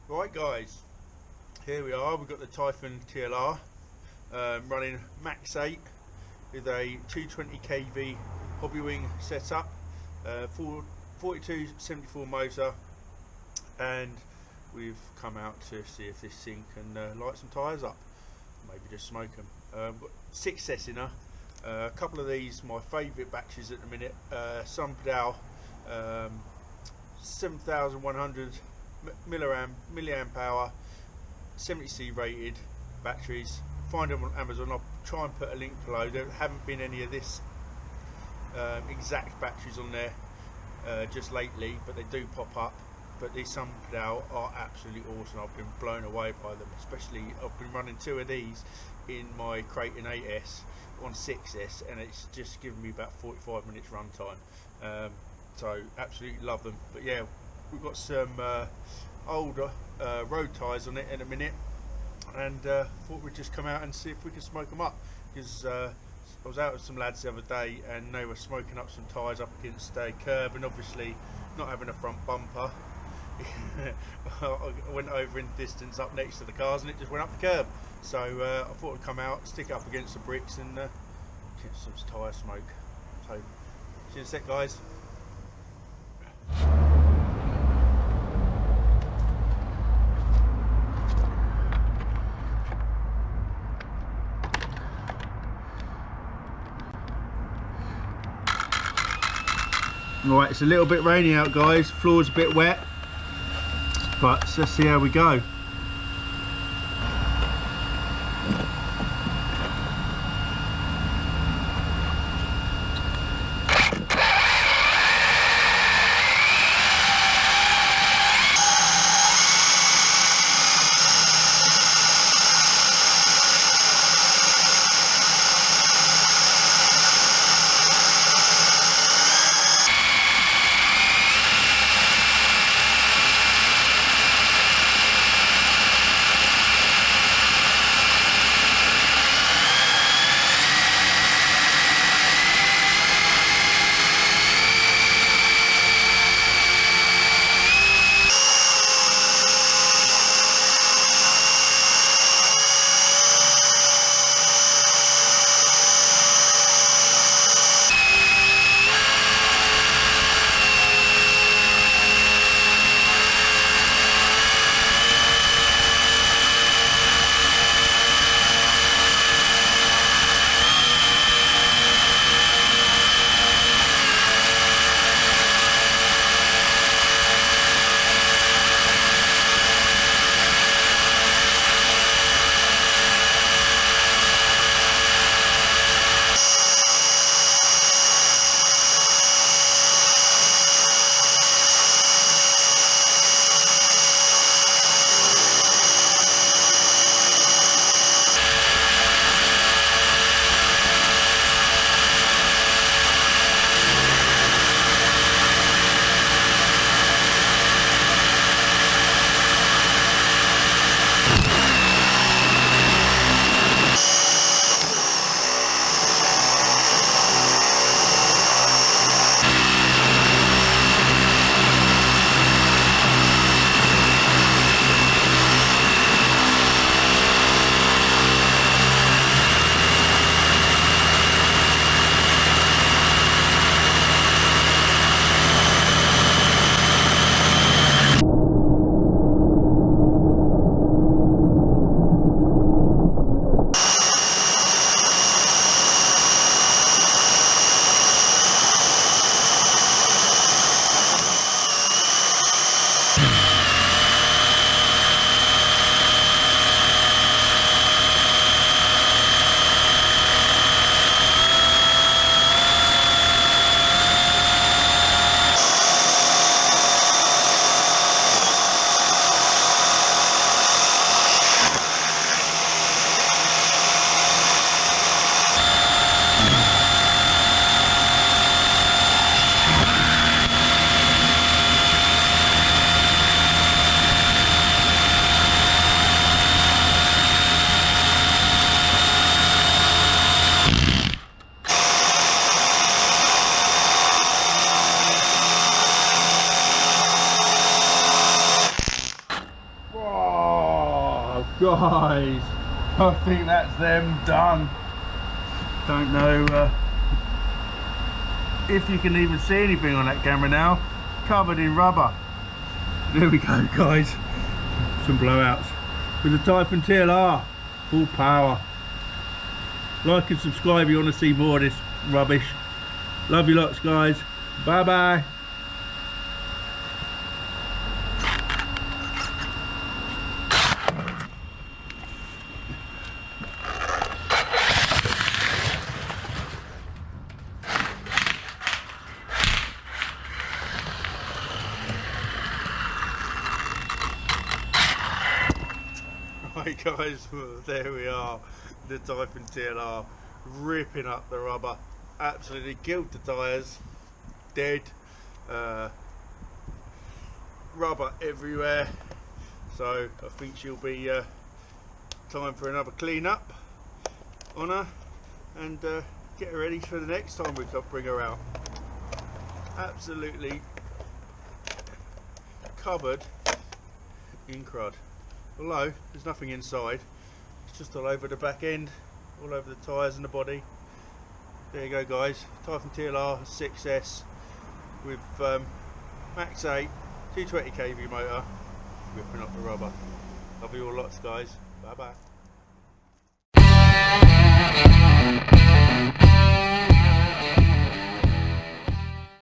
Right guys, here we are. We've got the Typhon TLR running max 8 with a 220 kV Hobbywing setup, 4274 motor, and we've come out to see if this thing can light some tyres up, maybe just smoke them. Got 6 sets in her. A couple of these my favourite batteries at the minute, some Dow 7100 milliamp hour 70C rated batteries. Find them on Amazon. I'll try and put a link below. There haven't been any of this exact batteries on there just lately, but they do pop up. But these Dow are absolutely awesome. I've been blown away by them, especially I've been running 2 of these in my Creighton 8S on 6S, and it's just given me about 45 minutes run time. So absolutely love them. But yeah, we've got some older road tyres on it in a minute, and thought we'd just come out and see if we can smoke them up, because I was out with some lads the other day and they were smoking up some tyres up against a curb, and obviously not having a front bumper I went over in distance up next to the cars and it just went up the curb. So I thought I'd come out, stick it up against the bricks and get some tyre smoke. So see you in a sec guys. Right, it's a little bit rainy out guys, floor's a bit wet, but let's see how we go. Guys, I think that's them done. Don't know if you can even see anything on that camera now. Covered in rubber. There we go, guys. Some blowouts with the Typhon TLR, full power. Like and subscribe if you want to see more of this rubbish. Love you lots, guys. Bye bye. Right guys, well, there we are, the Typhon TLR ripping up the rubber, absolutely killed the tyres, dead, rubber everywhere, so I think she'll be time for another clean up on her and get her ready for the next time we bring her out. Absolutely covered in crud. Although there's nothing inside, it's just all over the back end, all over the tyres and the body. There you go guys, Typhon TLR 6S with max 8, 220 kV motor, ripping up the rubber. Love you all lots guys, bye bye.